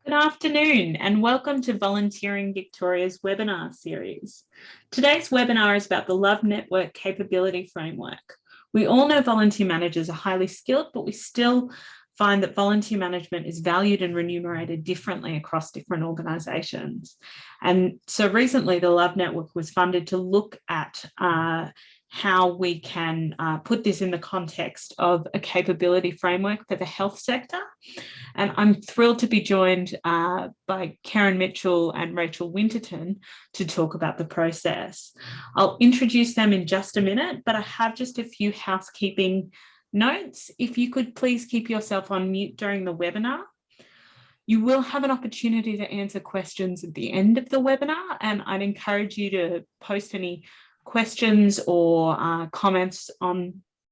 Good afternoon and welcome to Volunteering Victoria's webinar series. Today's webinar is about the LOHVE Network Capability Framework. We all know volunteer managers are highly skilled, but we still find that volunteer management is valued and remunerated differently across different organisations. And so recently the LOHVE Network was funded to look at how we can put this in the context of a capability framework for the health sector. And I'm thrilled to be joined by Kerryn Mitchell and Rachel Winterton to talk about the process. I'll introduce them in just a minute, but I have just a few housekeeping notes. If you could please keep yourself on mute during the webinar. You will have an opportunity to answer questions at the end of the webinar, and I'd encourage you to post any questions or comments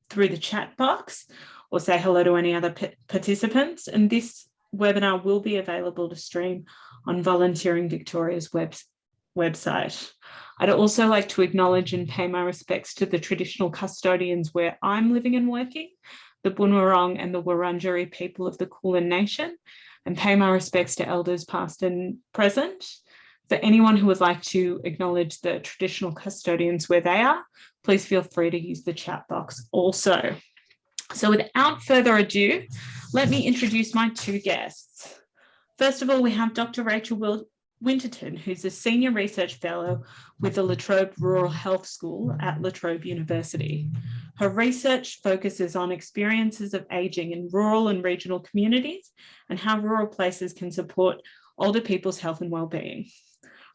through the chat box, or say hello to any other participants. And this webinar will be available to stream on Volunteering Victoria's website. I'd also like to acknowledge and pay my respects to the traditional custodians where I'm living and working, the Boonwurrung and the Wurundjeri people of the Kulin Nation, and pay my respects to elders past and present. For anyone who would like to acknowledge the traditional custodians where they are, please feel free to use the chat box also. So without further ado, let me introduce my two guests. First of all, we have Dr. Rachel Winterton, who's a Senior Research Fellow with the LOHVE Rural Health School at LOHVE University. Her research focuses on experiences of ageing in rural and regional communities and how rural places can support older people's health and well-being.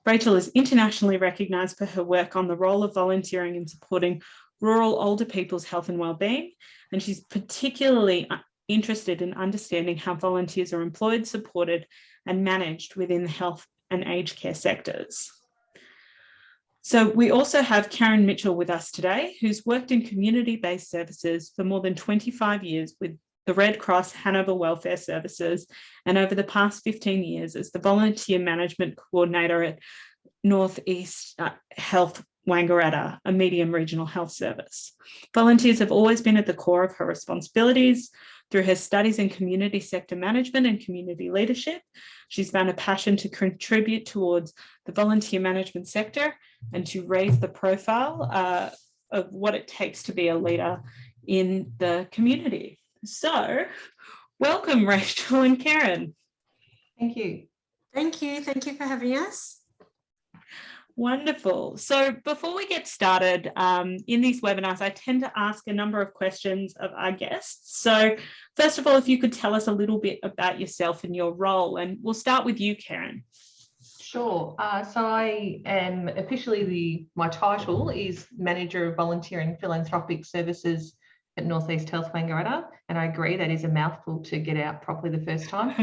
Rachel is internationally recognised for her work on the role of volunteering in supporting rural older people's health and well-being, and she's particularly interested in understanding how volunteers are employed, supported, and managed within the health and aged care sectors. So we also have Kerryn Mitchell with us today, who's worked in community-based services for more than 25 years with the Red Cross Hanover Welfare Services, and over the past 15 years as the Volunteer Management Coordinator at North East Health Wangaratta, a medium regional health service. Volunteers have always been at the core of her responsibilities. Through her studies in community sector management and community leadership, she's found a passion to contribute towards the volunteer management sector and to raise the profile of what it takes to be a leader in the community. So, welcome, Rachel and Kerryn. Thank you. Thank you. Thank you for having us. Wonderful. So before we get started in these webinars, I tend to ask a number of questions of our guests. So first of all, if you could tell us a little bit about yourself and your role, and we'll start with you, Kerryn. Sure. So I am officially my title is Manager of Volunteering Philanthropic Services at North East Health Wangaratta, and I agree that is a mouthful to get out properly the first time.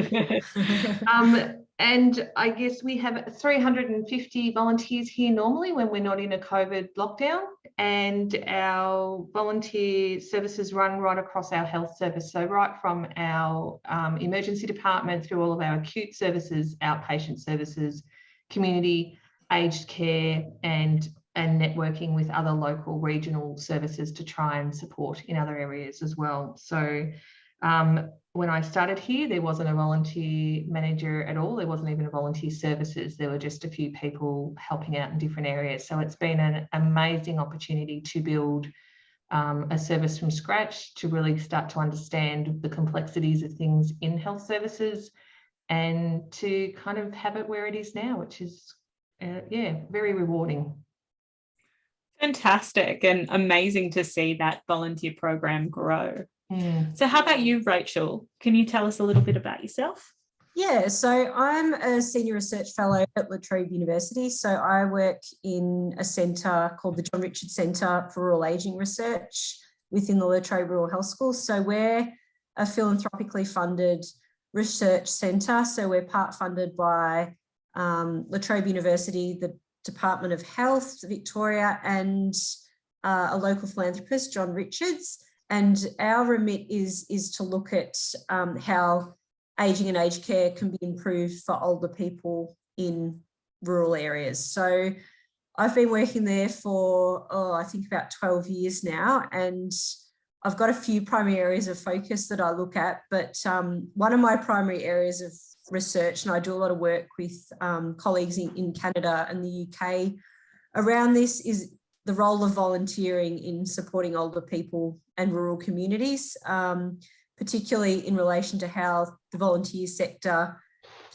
And I guess we have 350 volunteers here normally when we're not in a COVID lockdown, and our volunteer services run right across our health service. So right from our emergency department through all of our acute services, outpatient services, community, aged care, and networking with other local regional services to try and support in other areas as well. So when I started here, there wasn't a volunteer manager at all. There wasn't even a volunteer services. There were just a few people helping out in different areas. So it's been an amazing opportunity to build a service from scratch, to really start to understand the complexities of things in health services, and to kind of have it where it is now, which is, very rewarding. Fantastic, and amazing to see that volunteer program grow. So how about you, Rachel? Can you tell us a little bit about yourself? Yeah, so I'm a Senior Research Fellow at LOHVE University. So I work in a centre called the John Richards Centre for Rural Ageing Research within the LOHVE Rural Health School. So we're a philanthropically funded research centre. So we're part funded by LOHVE University, the Department of Health, Victoria, and a local philanthropist, John Richards. And our remit is to look at how ageing and aged care can be improved for older people in rural areas. So I've been working there for, I think about 12 years now, and I've got a few primary areas of focus that I look at, but one of my primary areas of research, and I do a lot of work with colleagues in Canada and the UK around this, is the role of volunteering in supporting older people and rural communities, particularly in relation to how the volunteer sector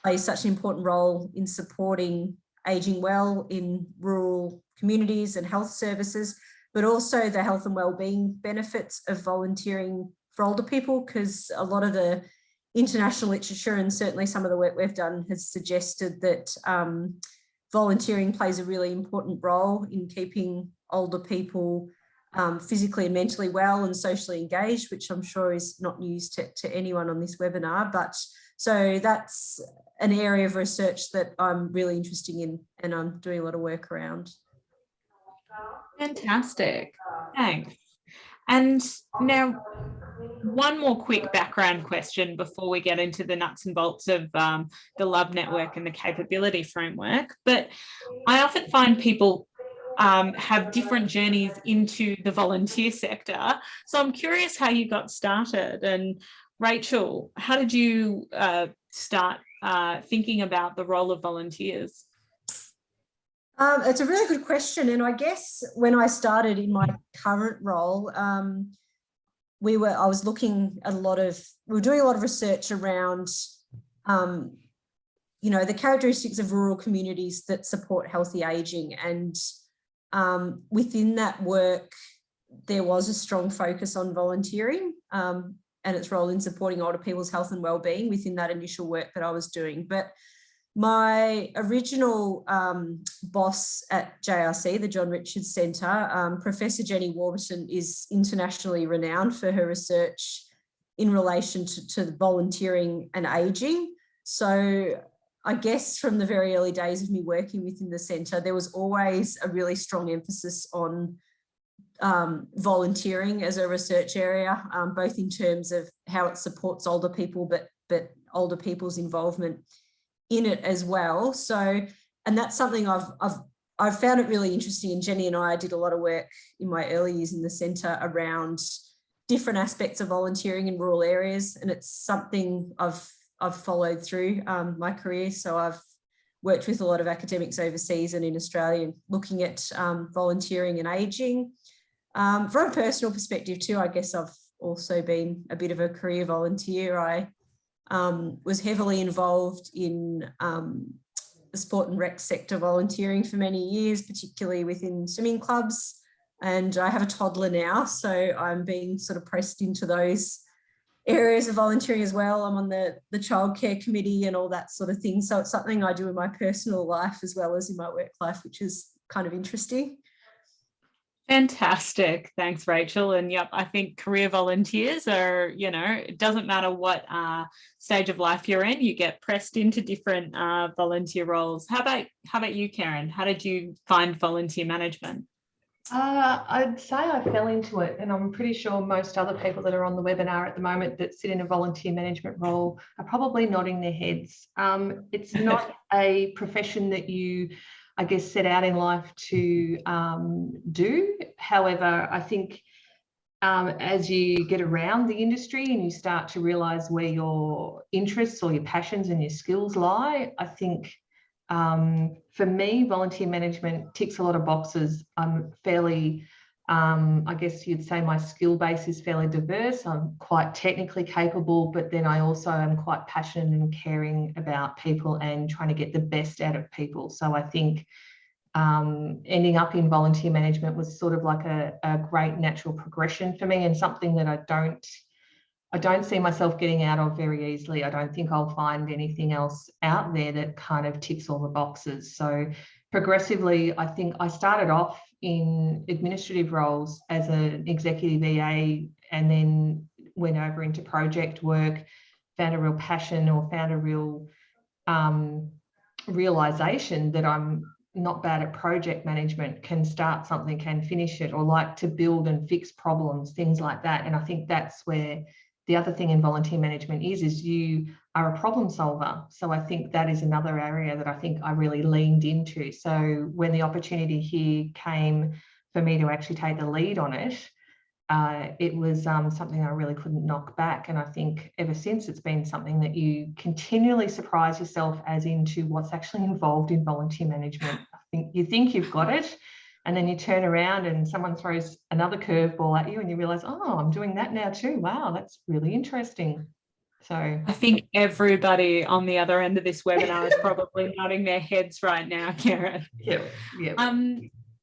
plays such an important role in supporting ageing well in rural communities and health services, but also the health and wellbeing benefits of volunteering for older people, because a lot of the international literature and certainly some of the work we've done has suggested that volunteering plays a really important role in keeping older people physically and mentally well and socially engaged, which I'm sure is not news to anyone on this webinar. But so that's an area of research that I'm really interested in, and I'm doing a lot of work around. Fantastic, thanks. And now, one more quick background question before we get into the nuts and bolts of the LOHVE network and the capability framework. But I often find people have different journeys into the volunteer sector. So I'm curious how you got started. And Rachel, how did you start thinking about the role of volunteers? It's a really good question. And I guess when I started in my current role, we were doing a lot of research around, the characteristics of rural communities that support healthy ageing. And within that work, there was a strong focus on volunteering and its role in supporting older people's health and wellbeing within that initial work that I was doing. But my original boss at JRC, the John Richards Centre, Professor Jenny Warburton, is internationally renowned for her research in relation to volunteering and ageing. So I guess from the very early days of me working within the centre, there was always a really strong emphasis on volunteering as a research area, both in terms of how it supports older people, but older people's involvement in it as well. So, and that's something I've found it really interesting. And Jenny and I did a lot of work in my early years in the centre around different aspects of volunteering in rural areas, and it's something I've followed through my career. So I've worked with a lot of academics overseas and in Australia, looking at volunteering and ageing. From a personal perspective too, I guess I've also been a bit of a career volunteer. I was heavily involved in the sport and rec sector volunteering for many years, particularly within swimming clubs. And I have a toddler now, so I'm being sort of pressed into those areas of volunteering as well. I'm on the childcare committee and all that sort of thing. So it's something I do in my personal life as well as in my work life, which is kind of interesting. Fantastic. Thanks, Rachel. And yep, I think career volunteers are, it doesn't matter what stage of life you're in, you get pressed into different volunteer roles. How about you, Kerryn? How did you find volunteer management? I'd say I fell into it, and I'm pretty sure most other people that are on the webinar at the moment that sit in a volunteer management role are probably nodding their heads. It's not a profession that you, I guess, set out in life to do. However, I think as you get around the industry and you start to realise where your interests or your passions and your skills lie, I think for me, volunteer management ticks a lot of boxes. I'm fairly, I guess you'd say my skill base is fairly diverse. I'm quite technically capable, but then I also am quite passionate and caring about people and trying to get the best out of people. So I think ending up in volunteer management was sort of like a great natural progression for me, and something that I don't see myself getting out of very easily. I don't think I'll find anything else out there that kind of ticks all the boxes. So progressively, I think I started off in administrative roles as an executive EA, and then went over into project work, found a real passion, or found a real realization that I'm not bad at project management, can start something, can finish it, or like to build and fix problems, things like that. And I think that's where the other thing in volunteer management is you are a problem solver. So I think that is another area that I think I really leaned into. So when the opportunity here came for me to actually take the lead on it, it was something I really couldn't knock back. And I think ever since, it's been something that you continually surprise yourself as into what's actually involved in volunteer management. I think you think you've got it, and then you turn around and someone throws another curveball at you and you realize, oh, I'm doing that now too. Wow, that's really interesting. So I think everybody on the other end of this webinar is probably nodding their heads right now, Kerryn. Yeah.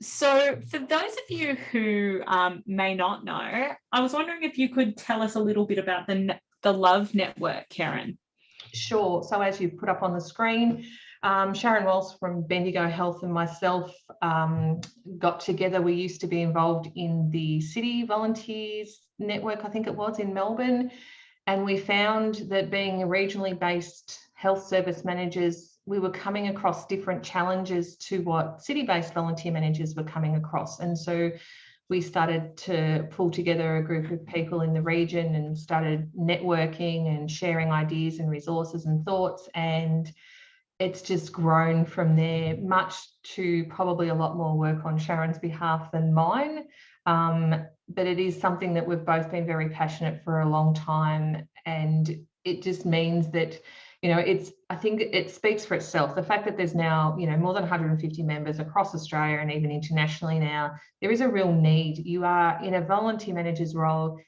So for those of you who may not know, I was wondering if you could tell us a little bit about the LOHVE network, Kerryn. Sure. So as you've put up on the screen, Sharon Walsh from Bendigo Health and myself got together. We used to be involved in the City Volunteers Network, I think it was, in Melbourne. And we found that being regionally based health service managers, we were coming across different challenges to what city-based volunteer managers were coming across. And so we started to pull together a group of people in the region and started networking and sharing ideas and resources and thoughts. And it's just grown from there, much to probably a lot more work on Sharon's behalf than mine. But it is something that we've both been very passionate for a long time. And it just means that, you know, I think it speaks for itself. The fact that there's now, you know, more than 150 members across Australia and even internationally now, there is a real need. You are in a volunteer manager's role.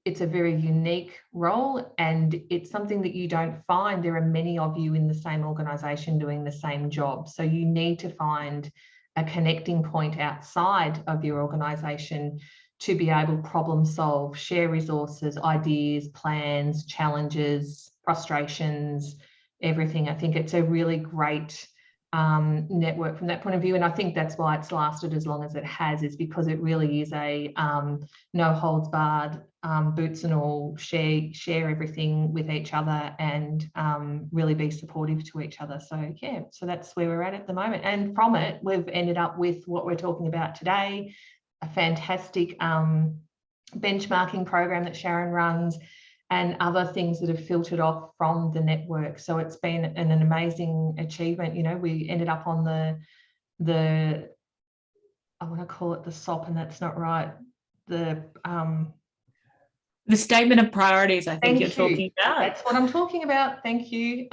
It's a very unique role, and it's something that you don't find. There are many of you in the same organisation doing the same job. So you need to find a connecting point outside of your organisation to be able to problem solve, share resources, ideas, plans, challenges, frustrations, everything. I think it's a really great network from that point of view. And I think that's why it's lasted as long as it has, is because it really is a no holds barred, boots and all, share everything with each other, and really be supportive to each other. So yeah, so that's where we're at the moment. And from it, we've ended up with what we're talking about today, a fantastic benchmarking program that Sharon runs, and other things that have filtered off from the network. So it's been an amazing achievement. You know, we ended up on the I want to call it the SOP, and that's not right. The statement of priorities, I think you're talking about. That's what I'm talking about. Thank you.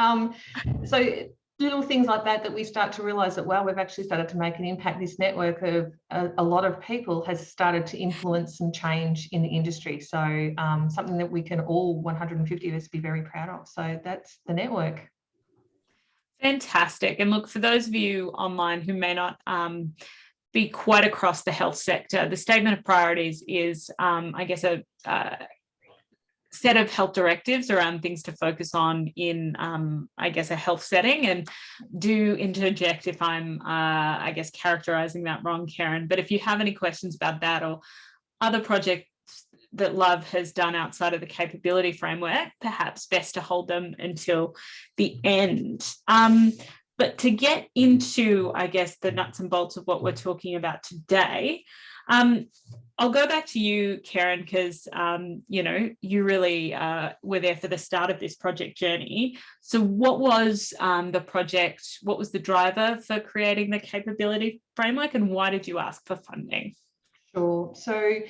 So little things like that we start to realize that, wow, we've actually started to make an impact. This network of a lot of people has started to influence some change in the industry. So something that we can all 150 of us be very proud of. So that's the network. Fantastic. And look, for those of you online who may not be quite across the health sector, the statement of priorities is, I guess, a set of health directives around things to focus on in, I guess, a health setting. And do interject if I'm, I guess, characterising that wrong, Kerryn. But if you have any questions about that or other projects that LOHVE has done outside of the capability framework, perhaps best to hold them until the end. But to get into, I guess, the nuts and bolts of what we're talking about today, I'll go back to you, Kerryn, because, you know, you really were there for the start of this project journey. So what was the project? What was the driver for creating the capability framework, and why did you ask for funding? Sure. So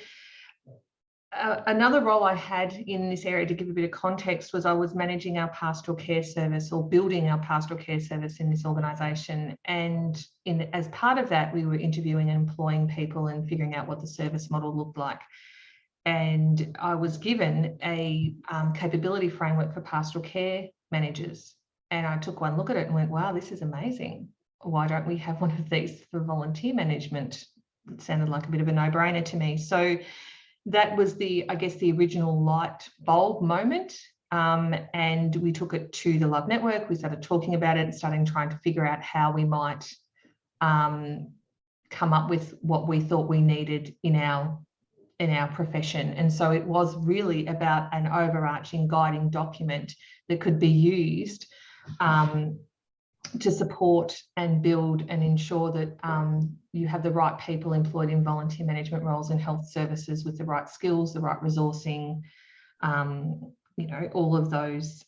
another role I had in this area, to give a bit of context, was I was managing our pastoral care service, or building our pastoral care service in this organisation. And as part of that, we were interviewing and employing people and figuring out what the service model looked like. And I was given a capability framework for pastoral care managers. And I took one look at it and went, wow, this is amazing. Why don't we have one of these for volunteer management? It sounded like a bit of a no-brainer to me. So that was I guess, the original light bulb moment. And we took it to the LOHVE network. We started talking about it and trying to figure out how we might come up with what we thought we needed in our profession. And so it was really about an overarching guiding document that could be used to support and build and ensure that you have the right people employed in volunteer management roles in health services with the right skills, the right resourcing, you know, all of those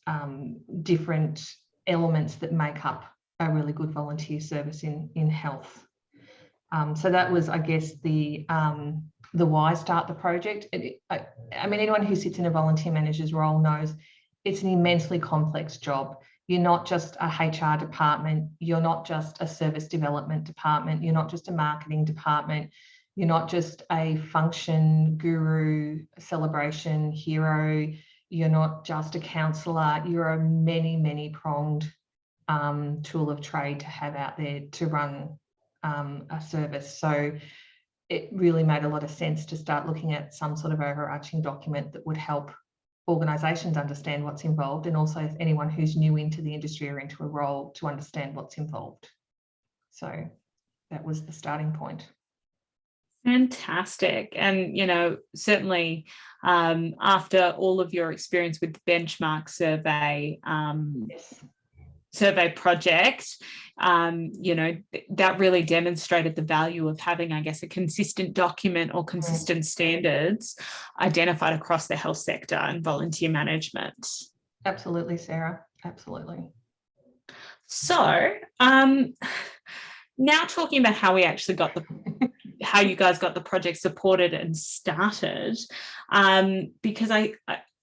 different elements that make up a really good volunteer service in health. So that was, I guess, the the why start the project. I mean, anyone who sits in a volunteer manager's role knows it's an immensely complex job. You're not just a HR department. You're not just a service development department. You're not just a marketing department. You're not just a function guru, celebration hero. You're not just a counsellor. You're a many pronged tool of trade to have out there to run a service. So it really made a lot of sense to start looking at some sort of overarching document that would help organisations understand what's involved, and also if anyone who's new into the industry or into a role to understand what's involved. So that was the starting point. Fantastic. And, you know, certainly after all of your experience with the benchmark survey, Yes. survey project, you know, that really demonstrated the value of having, I guess, a consistent document or consistent standards identified across the health sector and volunteer management. Absolutely, Sarah. Absolutely. So now talking about how we actually got how you guys got the project supported and started, because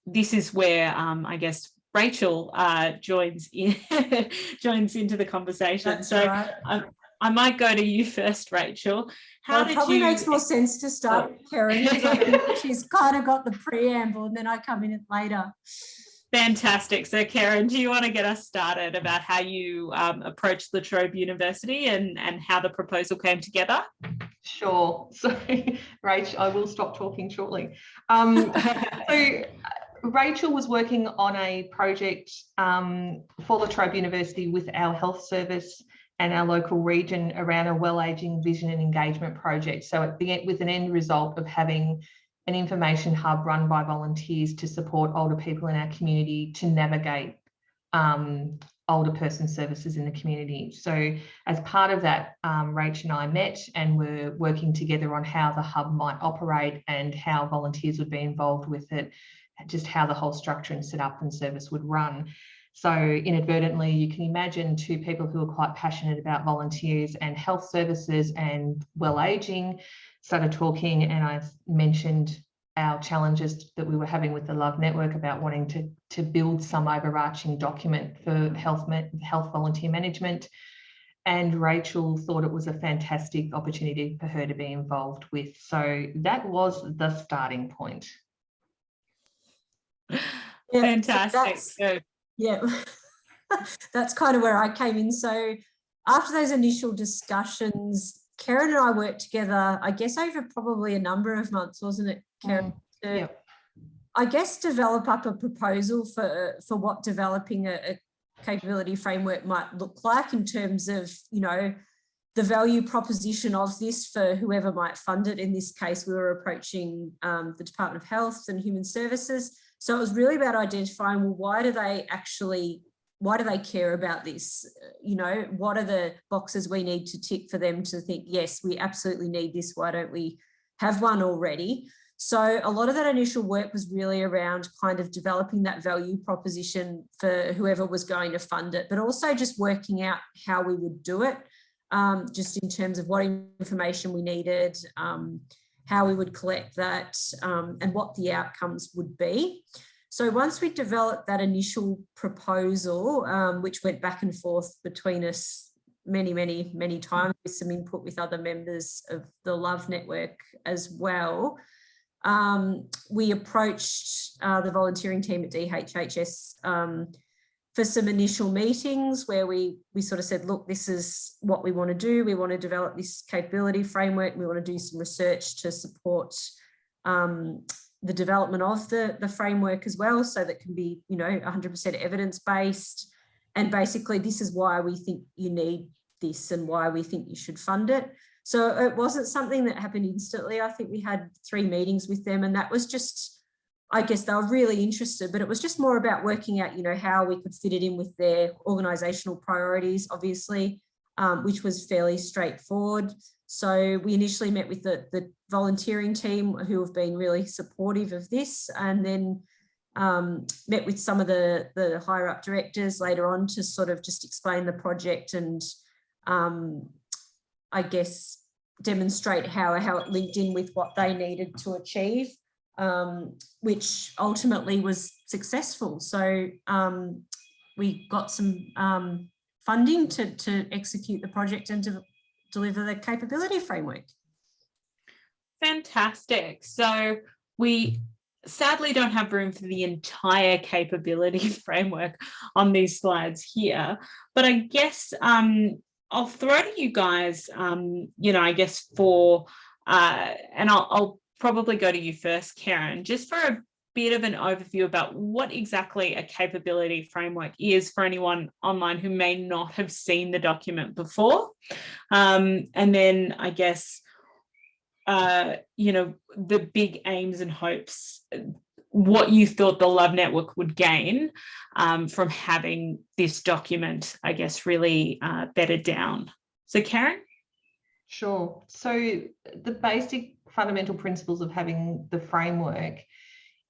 this is where I guess Rachel joins into the conversation. That's so right. I might go to you first, Rachel. It probably makes more sense to start with Kerryn, because I think she's kind of got the preamble and then I come in later. Fantastic. So Kerryn, do you want to get us started about how you approached La Trobe University and how the proposal came together? Sure. So Rach, I will stop talking shortly. So Rachel was working on a project for La Trobe University with our health service and our local region around a well-aging vision and engagement project. So at the end, with an end result of having an information hub run by volunteers to support older people in our community to navigate older person services in the community. So as part of that, Rach and I met and were working together on how the hub might operate and how volunteers would be involved with it, just how the whole structure and setup and service would run. So inadvertently, you can imagine two people who are quite passionate about volunteers and health services and well-aging started talking, and I mentioned our challenges that we were having with the LOHVE network about wanting to build some overarching document for health volunteer management. And Rachel thought it was a fantastic opportunity for her to be involved with. So that was the starting point. Yeah, fantastic. Yeah, that's kind of where I came in. So after those initial discussions, Kerryn and I worked together, I guess, over probably a number of months, wasn't it, Kerryn? Yep. I guess develop up a proposal for what developing a capability framework might look like in terms of, you know, the value proposition of this for whoever might fund it. In this case, we were approaching the Department of Health and Human Services. So it was really about identifying, well, why do they care about this? You know, what are the boxes we need to tick for them to think, yes, we absolutely need this. Why don't we have one already? So a lot of that initial work was really around kind of developing that value proposition for whoever was going to fund it, but also just working out how we would do it, just in terms of what information we needed, how we would collect that, and what the outcomes would be. So once we developed that initial proposal, which went back and forth between us many times with some input with other members of the LOHVE network as well, we approached the volunteering team at DHHS for some initial meetings where we sort of said, look, this is what we want to do. We want to develop this capability framework. We want to do some research to support the development of the framework as well, so that can be, you know, 100% evidence-based. And basically, this is why we think you need this and why we think you should fund it. So it wasn't something that happened instantly. I think we had 3 meetings with them, and that was just, I guess they were really interested, but it was just more about working out, you know, how we could fit it in with their organisational priorities, obviously, which was fairly straightforward. So we initially met with the volunteering team, who have been really supportive of this, and then met with some of the higher up directors later on to sort of just explain the project and I guess demonstrate how it linked in with what they needed to achieve, which ultimately was successful. So we got some funding to execute the project and to deliver the capability framework. Fantastic. So we sadly don't have room for the entire capability framework on these slides here, but I guess I'll throw to you guys, I guess and I'll probably go to you first, Kerryn, just for a bit of an overview about what exactly a capability framework is for anyone online who may not have seen the document before. And then I guess, the big aims and hopes, what you thought the LOHVE network would gain from having this document, I guess, really bedded down. So Kerryn? Sure. So the basic fundamental principles of having the framework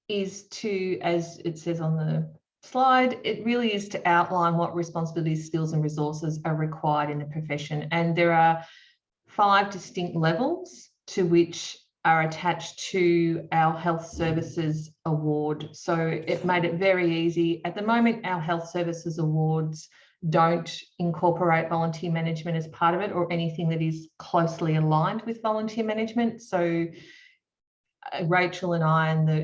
is to, as it says on the slide, it really is to outline what responsibilities, skills and resources are required in the profession. And there are 5 distinct levels to which are attached to our health services award. So it made it very easy. At the moment, our health services awards don't incorporate volunteer management as part of it, or anything that is closely aligned with volunteer management. So Rachel and I and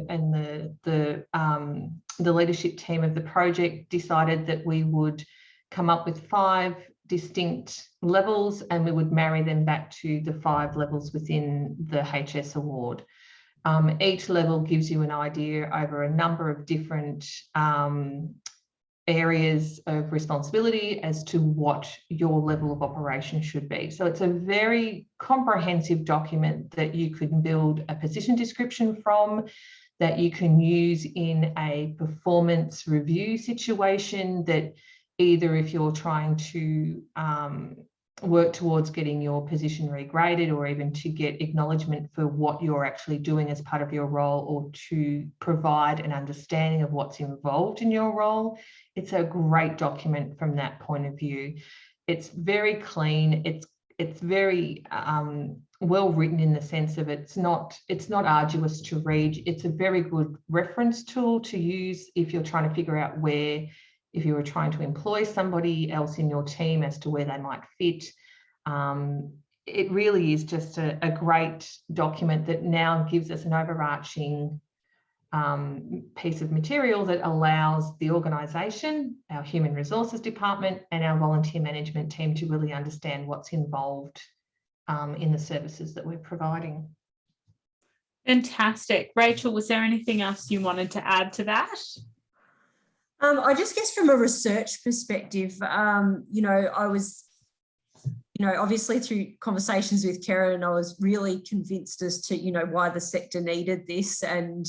the leadership team of the project decided that we would come up with 5 distinct levels, and we would marry them back to the 5 levels within the HS award. Each level gives you an idea over a number of different areas of responsibility as to what your level of operation should be. So it's a very comprehensive document that you can build a position description from, that you can use in a performance review situation, that either if you're trying to work towards getting your position regraded, or even to get acknowledgement for what you're actually doing as part of your role, or to provide an understanding of what's involved in your role. It's a great document from that point of view. It's very clean. It's very well written in the sense of it's not arduous to read. It's a very good reference tool to use if you're trying to figure out if you were trying to employ somebody else in your team as to where they might fit. It really is just a great document that now gives us an overarching piece of material that allows the organisation, our human resources department and our volunteer management team to really understand what's involved in the services that we're providing. Fantastic. Rachel, was there anything else you wanted to add to that? I just guess from a research perspective, I was, obviously through conversations with Kerryn, I was really convinced as to, why the sector needed this. And,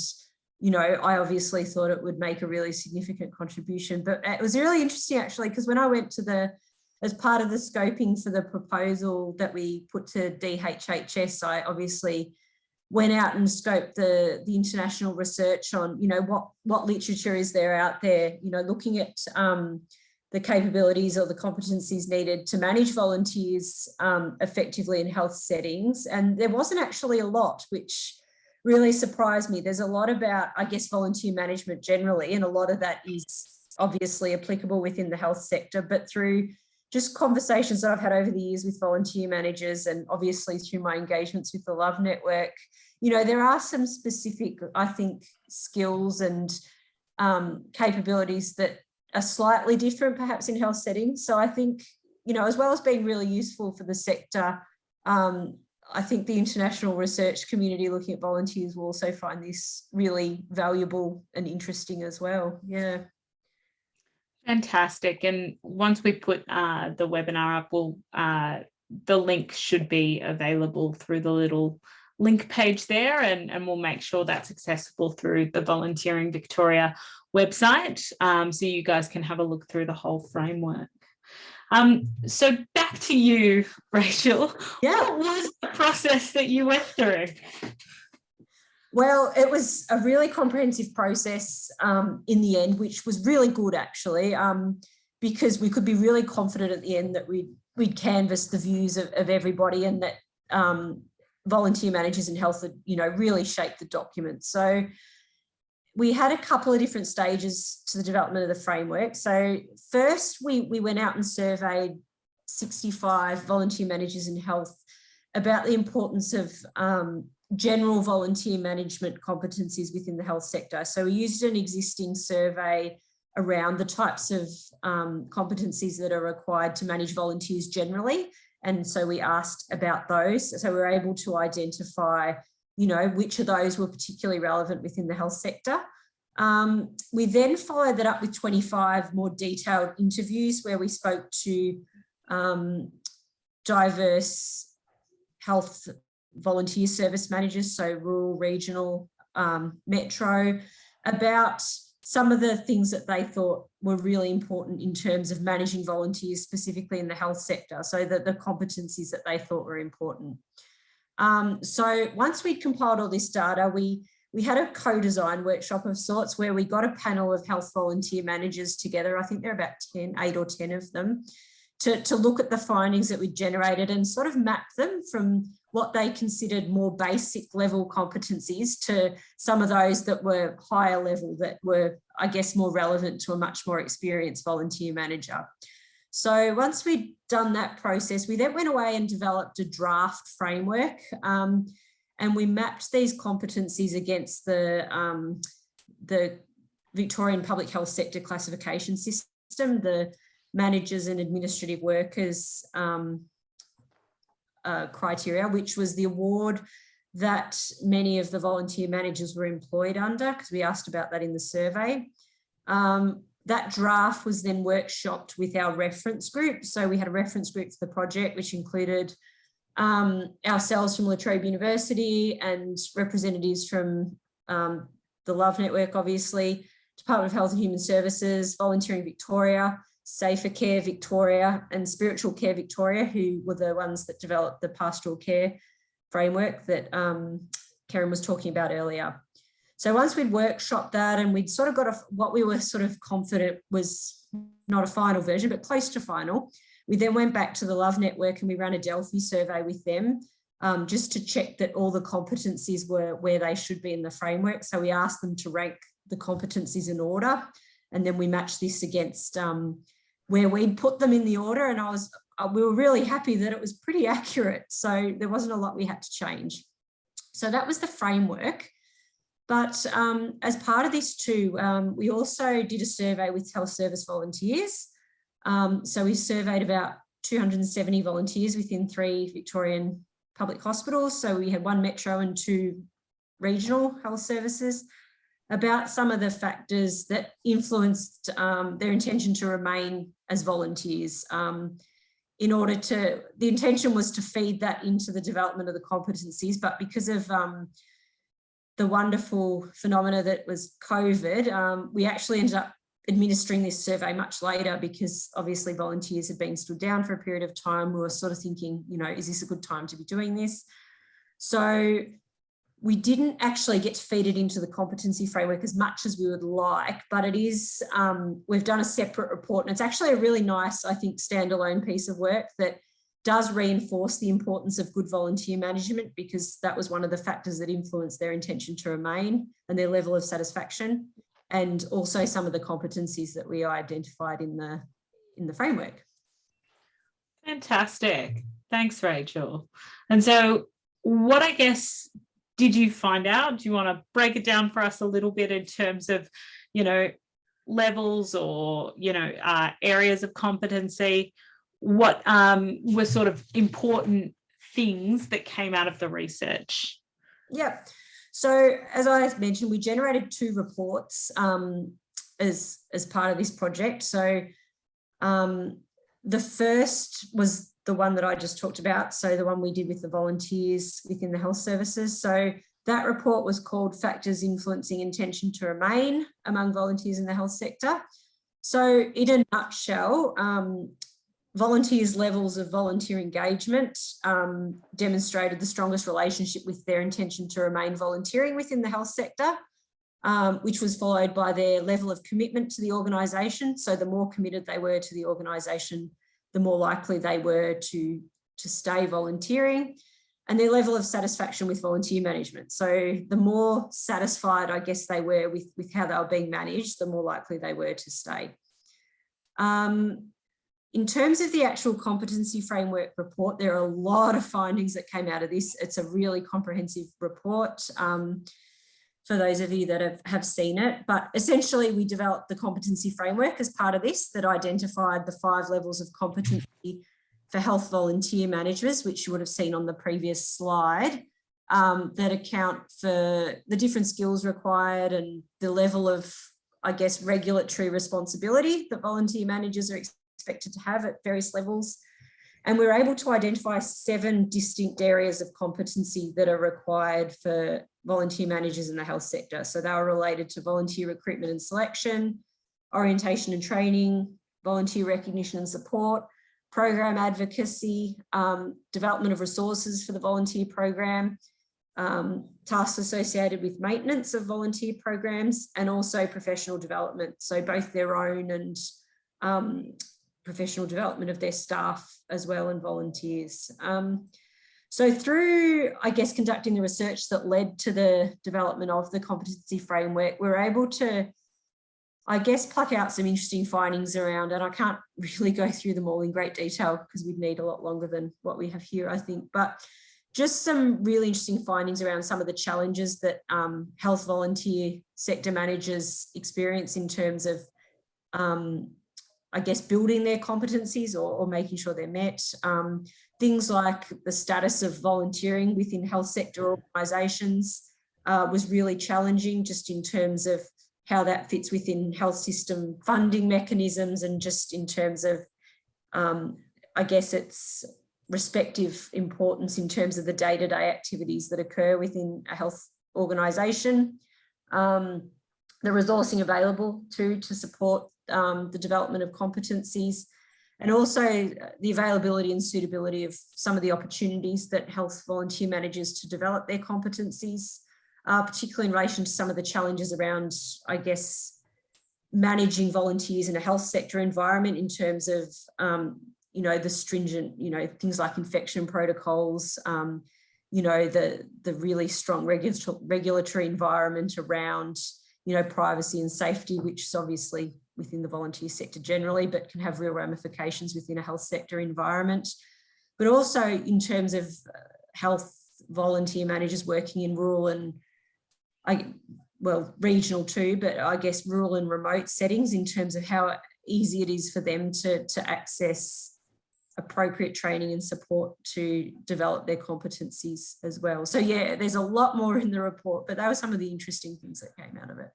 I obviously thought it would make a really significant contribution. But it was really interesting, actually, because when I went as part of the scoping for the proposal that we put to DHHS, I obviously went out and scoped the international research on, what literature is there out there, looking at the capabilities or the competencies needed to manage volunteers effectively in health settings. And there wasn't actually a lot, which really surprised me. There's a lot about, I guess, volunteer management generally, and a lot of that is obviously applicable within the health sector, but through just conversations that I've had over the years with volunteer managers, and obviously through my engagements with the LOHVE network, there are some specific, I think, skills and capabilities that are slightly different perhaps in health settings. So I think, as well as being really useful for the sector, I think the international research community looking at volunteers will also find this really valuable and interesting as well. Yeah. Fantastic. And once we put the webinar up, the link should be available through the little link page there, and we'll make sure that's accessible through the Volunteering Victoria website, so you guys can have a look through the whole framework. So back to you, Rachel. Yeah. What was the process that you went through? Well, it was a really comprehensive process in the end, which was really good, actually, because we could be really confident at the end that we'd canvassed the views of everybody, and that volunteer managers in health that, you know, really shaped the document. So we had a couple of different stages to the development of the framework. So first we went out and surveyed 65 volunteer managers in health about the importance of general volunteer management competencies within the health sector. So we used an existing survey around the types of competencies that are required to manage volunteers generally. And so we asked about those. So we were able to identify, you know, which of those were particularly relevant within the health sector. We then followed that up with 25 more detailed interviews where we spoke to diverse health volunteer service managers, so rural, regional, metro, about some of the things that they thought were really important in terms of managing volunteers, specifically in the health sector, so that the competencies that they thought were important. So once we'd compiled all this data, we had a co-design workshop of sorts where we got a panel of health volunteer managers together. I think there are about 8 or 10 of them, to look at the findings that we generated and sort of map them from what they considered more basic level competencies to some of those that were higher level, that were, I guess, more relevant to a much more experienced volunteer manager. So once we'd done that process, we then went away and developed a draft framework, and we mapped these competencies against the Victorian Public Health Sector Classification System, the managers and administrative workers criteria, which was the award that many of the volunteer managers were employed under, because we asked about that in the survey. That draft was then workshopped with our reference group. So we had a reference group for the project, which included ourselves from La Trobe University and representatives from the LOHVE network, obviously, Department of Health and Human Services, Volunteering Victoria, Safer Care Victoria, and Spiritual Care Victoria, who were the ones that developed the pastoral care framework that Kerryn was talking about earlier. So once we'd workshopped that and we'd sort of got what we were sort of confident was not a final version, but close to final, we then went back to the LOHVE network and we ran a Delphi survey with them just to check that all the competencies were where they should be in the framework. So we asked them to rank the competencies in order, and then we matched this against where we'd put them in the order, and we were really happy that it was pretty accurate. So there wasn't a lot we had to change. So that was the framework. But as part of this too, we also did a survey with health service volunteers. So we surveyed about 270 volunteers within 3 Victorian public hospitals. So we had 1 metro and 2 regional health services, about some of the factors that influenced their intention to remain as volunteers. The intention was to feed that into the development of the competencies, but because of the wonderful phenomena that was COVID, we actually ended up administering this survey much later, because obviously volunteers had been stood down for a period of time. We were sort of thinking, you know, is this a good time to be doing this? So we didn't actually get to feed it into the competency framework as much as we would like, but it is, we've done a separate report, and it's actually a really nice, I think, standalone piece of work that does reinforce the importance of good volunteer management, because that was one of the factors that influenced their intention to remain and their level of satisfaction, and also some of the competencies that we identified in the framework. Fantastic. Thanks, Rachel. And so what, I guess, did you find out? Do you want to break it down for us a little bit in terms of, you know, levels or, you know, areas of competency? What were sort of important things that came out of the research? Yeah. So as I mentioned, we generated 2 reports as part of this project. So the first was the one that I just talked about. So the one we did with the volunteers within the health services. So that report was called Factors Influencing Intention to Remain Among Volunteers in the Health Sector. So in a nutshell, volunteers' levels of volunteer engagement demonstrated the strongest relationship with their intention to remain volunteering within the health sector, which was followed by their level of commitment to the organisation. So the more committed they were to the organisation, the more likely they were to stay volunteering. and their level of satisfaction with volunteer management. So the more satisfied, I guess, they were with how they were being managed, the more likely they were to stay. In terms of the actual competency framework report, there are a lot of findings that came out of this. It's a really comprehensive report for those of you that have seen it. But essentially, we developed the competency framework as part of this that identified the 5 levels of competency for health volunteer managers, which you would have seen on the previous slide, that account for the different skills required and the level of, I guess, regulatory responsibility that volunteer managers are expected to have at various levels. And we were able to identify 7 distinct areas of competency that are required for volunteer managers in the health sector. So they were related to volunteer recruitment and selection, orientation and training, volunteer recognition and support, program advocacy, development of resources for the volunteer program, tasks associated with maintenance of volunteer programs, and also professional development. So both their own and professional development of their staff as well, and volunteers. So through, I guess, conducting the research that led to the development of the competency framework, we were able to, I guess, pluck out some interesting findings around, and I can't really go through them all in great detail because we'd need a lot longer than what we have here, I think, but just some really interesting findings around some of the challenges that health volunteer sector managers experience in terms of, I guess, building their competencies or making sure they're met. Things like the status of volunteering within health sector organisations was really challenging, just in terms of how that fits within health system funding mechanisms, and just in terms of, I guess, its respective importance in terms of the day-to-day activities that occur within a health organisation. The resourcing available to support the development of competencies, and also the availability and suitability of some of the opportunities that health volunteer managers to develop their competencies, particularly in relation to some of the challenges around, I guess, managing volunteers in a health sector environment in terms of, the stringent, things like infection protocols, the really strong regulatory environment around, privacy and safety, which is obviously within the volunteer sector generally, but can have real ramifications within a health sector environment. But also in terms of health volunteer managers working in rural and, regional too, but I guess rural and remote settings, in terms of how easy it is for them to access appropriate training and support to develop their competencies as well. So yeah, there's a lot more in the report, but that was some of the interesting things that came out of it.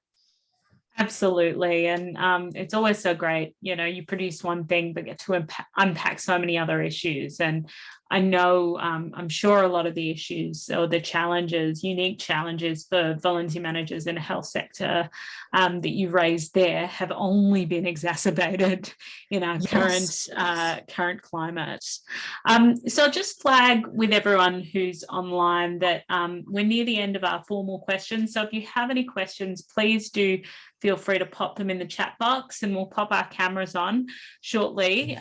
Absolutely. And it's always so great, you produce one thing but get to unpack so many other issues. And I know, I'm sure a lot of the issues or the challenges, unique challenges for volunteer managers in the health sector that you raised there have only been exacerbated in our current climate. So I'll just flag with everyone who's online that we're near the end of our formal questions. So if you have any questions, please do feel free to pop them in the chat box, and we'll pop our cameras on shortly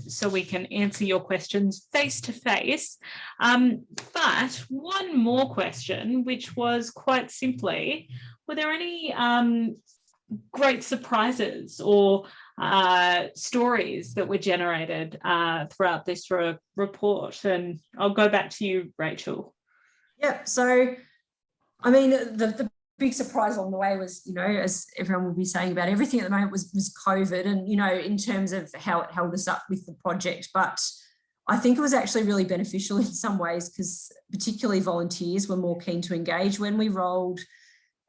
so we can answer your questions face to face. But one more question, which was quite simply, were there any great surprises or stories that were generated throughout this report? And I'll go back to you, Rachel. Yeah, so I mean, the big surprise along the way was, as everyone will be saying about everything at the moment, was COVID, and, in terms of how it held us up with the project. But I think it was actually really beneficial in some ways, because particularly volunteers were more keen to engage. When we rolled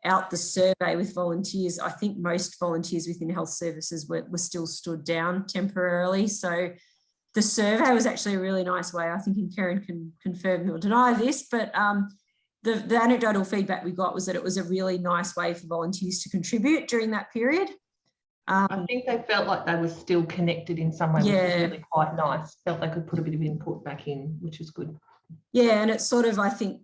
out the survey with volunteers, I think most volunteers within health services were still stood down temporarily. So the survey was actually a really nice way, I think, and Kerryn can confirm or deny this, but the anecdotal feedback we got was that it was a really nice way for volunteers to contribute during that period. I think they felt like they were still connected in some way, which was really quite nice. Felt they could put a bit of input back in, which was good. Yeah, and it's sort of, I think,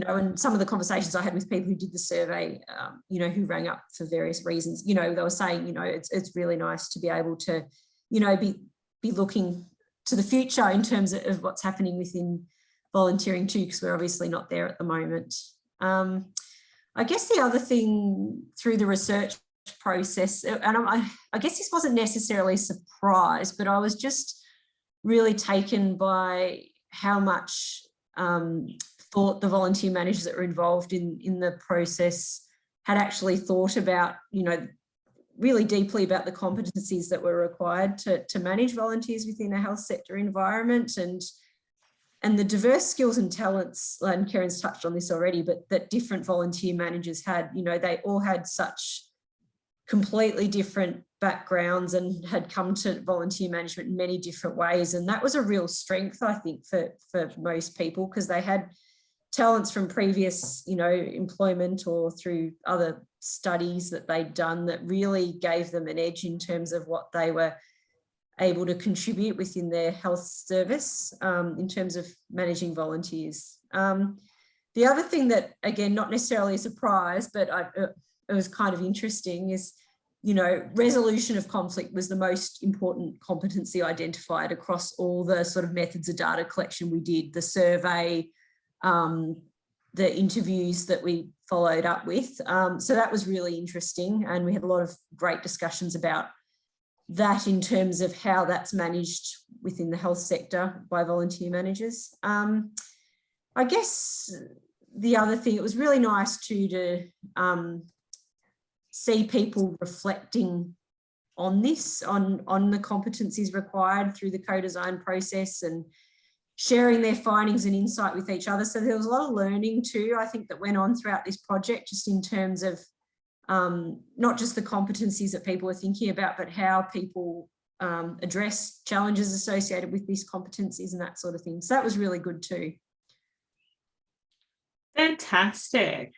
and some of the conversations I had with people who did the survey, who rang up for various reasons, they were saying, it's really nice to be able to, be looking to the future in terms of what's happening within volunteering too, because we're obviously not there at the moment. I guess the other thing through the research process, and I guess this wasn't necessarily a surprise, but I was just really taken by how much thought the volunteer managers that were involved in the process had actually thought about, you know, really deeply about the competencies that were required to manage volunteers within a health sector environment, and the diverse skills and talents, and Kerryn's touched on this already, but that different volunteer managers had. You know, they all had such completely different backgrounds and had come to volunteer management in many different ways. And that was a real strength, I think, for most people, because they had talents from previous, you know, employment or through other studies that they'd done that really gave them an edge in terms of what they were able to contribute within their health service in terms of managing volunteers. The other thing that, again, not necessarily a surprise, but it was kind of interesting is, you know, resolution of conflict was the most important competency identified across all the sort of methods of data collection we did, the survey, the interviews that we followed up with. So that was really interesting. And we had a lot of great discussions about that in terms of how that's managed within the health sector by volunteer managers. I guess the other thing, it was really nice too to see people reflecting on this, on the competencies required through the co-design process and sharing their findings and insight with each other. So there was a lot of learning too, I think, that went on throughout this project, just in terms of not just the competencies that people were thinking about, but how people address challenges associated with these competencies and that sort of thing. So that was really good too. Fantastic.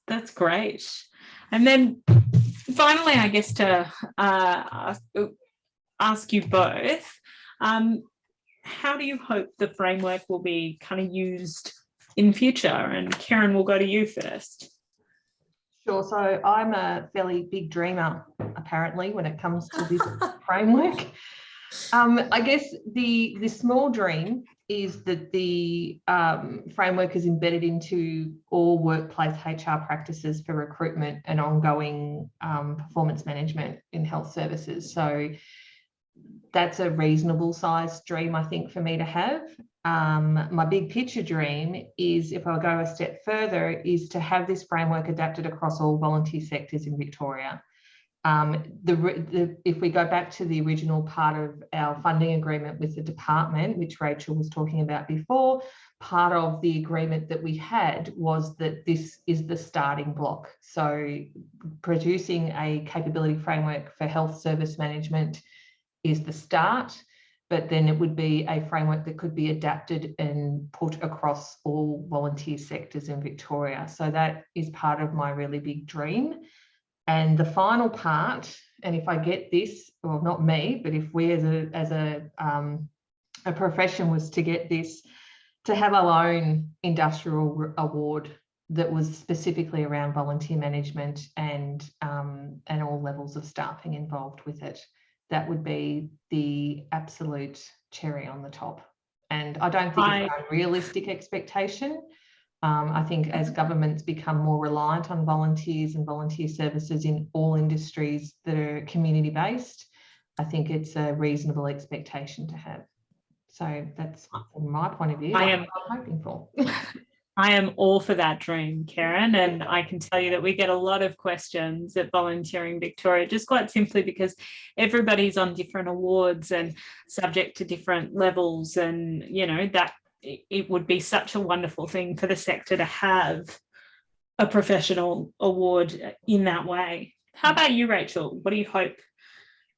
That's great. And then finally, I guess to ask you both, how do you hope the framework will be kind of used in future? And Kerryn, we'll go to you first. Sure. So I'm a fairly big dreamer, apparently, when it comes to this framework. I guess the small dream is that the framework is embedded into all workplace HR practices for recruitment and ongoing performance management in health services. So that's a reasonable sized dream, I think, for me to have. My big picture dream is, if I go a step further, is to have this framework adapted across all volunteer sectors in Victoria. If we go back to the original part of our funding agreement with the department, which Rachel was talking about before, part of the agreement that we had was that this is the starting block. So producing a capability framework for health service management is the start, but then it would be a framework that could be adapted and put across all volunteer sectors in Victoria. So that is part of my really big dream. And the final part, and if I get this, well, not me, but if we as a profession was to get this, to have our own industrial award that was specifically around volunteer management and all levels of staffing involved with it. That would be the absolute cherry on the top. And I don't think it's an unrealistic expectation. I think as governments become more reliant on volunteers and volunteer services in all industries that are community-based, I think it's a reasonable expectation to have. So that's from my point of view, what I'm hoping for. I am all for that dream, Kerryn, and I can tell you that we get a lot of questions at Volunteering Victoria, just quite simply because everybody's on different awards and subject to different levels, and you know that it would be such a wonderful thing for the sector to have a professional award in that way. How about you, Rachel? What do you hope?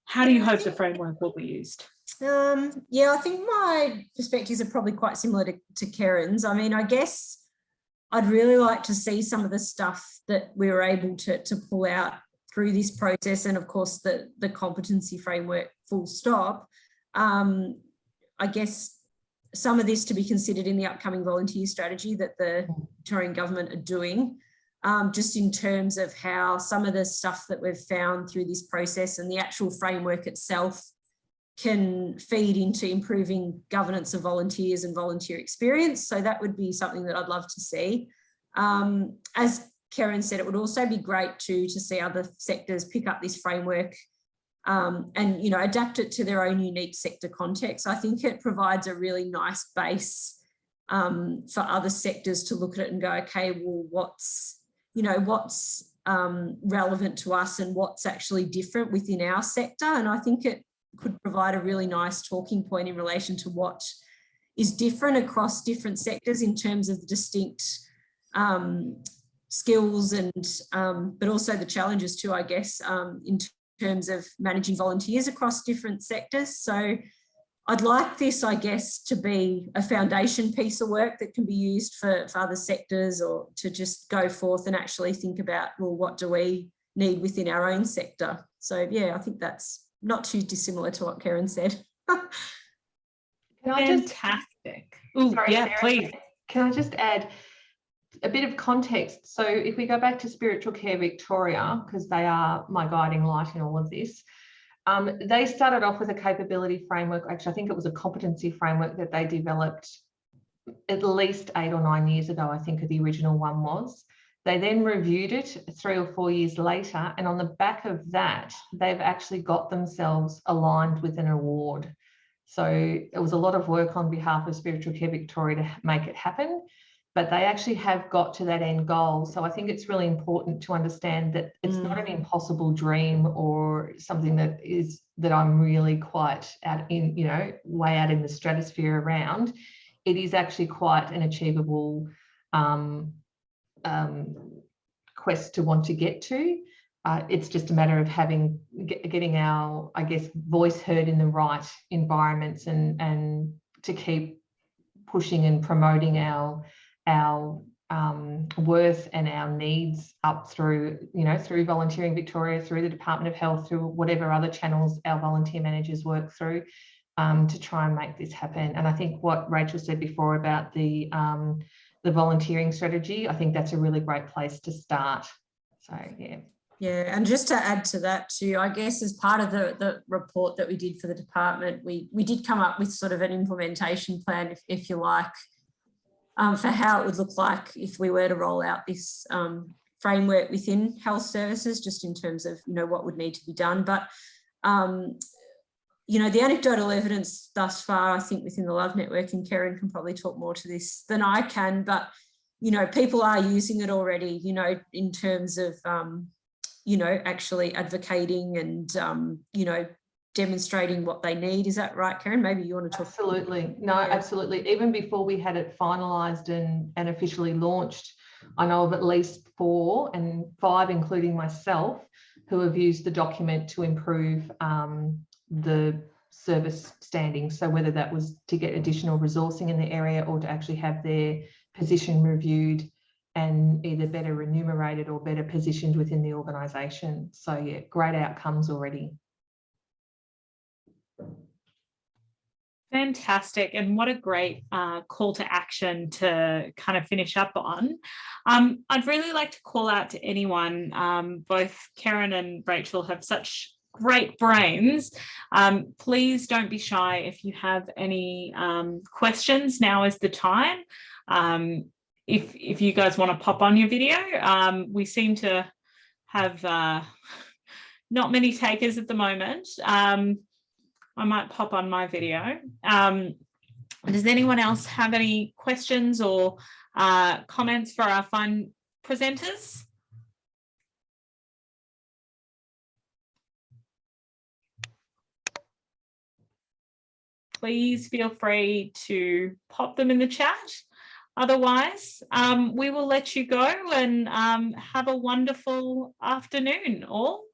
How do you hope the framework will be used? Yeah, I think my perspectives are probably quite similar to Kerryn's. I mean, I guess I'd really like to see some of the stuff that we were able to pull out through this process, and of course the competency framework full stop. I guess some of this to be considered in the upcoming volunteer strategy that the Victorian government are doing, just in terms of how some of the stuff that we've found through this process and the actual framework itself can feed into improving governance of volunteers and volunteer experience. So that would be something that I'd love to see. As Kerryn said, it would also be great to see other sectors pick up this framework and, you know, adapt it to their own unique sector context. I think it provides a really nice base for other sectors to look at it and go, okay, well, what's relevant to us and what's actually different within our sector. And I think it could provide a really nice talking point in relation to what is different across different sectors in terms of the distinct skills and but also the challenges too, I guess, in terms of managing volunteers across different sectors. So I'd like this, I guess, to be a foundation piece of work that can be used for other sectors, or to just go forth and actually think about, well, what do we need within our own sector? So yeah, I think that's not too dissimilar to what Kerryn said. Fantastic. Oh, yeah, Sarah, please. Can I just add a bit of context? So if we go back to Spiritual Care Victoria, because they are my guiding light in all of this, they started off with a capability framework. Actually, I think it was a competency framework that they developed at least 8 or 9 years ago, I think the original one was. They then reviewed it 3 or 4 years later, and on the back of that, they've actually got themselves aligned with an award. So it was a lot of work on behalf of Spiritual Care Victoria to make it happen, but they actually have got to that end goal. So I think it's really important to understand that it's not an impossible dream or something that I'm really quite out in, you know, way out in the stratosphere around. It is actually quite an achievable quest to want to get to. It's just a matter of getting our, I guess, voice heard in the right environments and to keep pushing and promoting our worth and our needs up through, you know, through Volunteering Victoria, through the Department of Health, through whatever other channels our volunteer managers work through, to try and make this happen. And I think what Rachel said before about the volunteering strategy, I think that's a really great place to start. So yeah. Yeah, and just to add to that too, I guess as part of the report that we did for the department, we did come up with sort of an implementation plan, if you like, for how it would look like if we were to roll out this framework within health services, just in terms of, you know, what would need to be done. But, you know, the anecdotal evidence thus far, I think within the LOHVE network, and Kerryn can probably talk more to this than I can, but, you know, people are using it already, you know, in terms of, you know, actually advocating and, you know, demonstrating what they need. Is that right, Kerryn? Maybe you want to talk. Absolutely. No, absolutely. Even before we had it finalised and officially launched, I know of at least 4 and 5, including myself, who have used the document to improve the service standing. So whether that was to get additional resourcing in the area or to actually have their position reviewed and either better remunerated or better positioned within the organisation. So yeah, great outcomes already. Fantastic, and what a great call to action to kind of finish up on. I'd really like to call out to anyone, both Kerryn and Rachel have such great brains. Please don't be shy if you have any questions. Now is the time. If you guys want to pop on your video, we seem to have not many takers at the moment. I might pop on my video. Does anyone else have any questions or comments for our fun presenters? Please feel free to pop them in the chat. Otherwise, we will let you go and have a wonderful afternoon, all.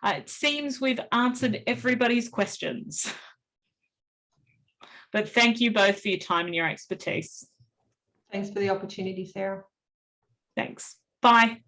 It seems we've answered everybody's questions. But thank you both for your time and your expertise. Thanks for the opportunity, Sarah. Thanks. Bye.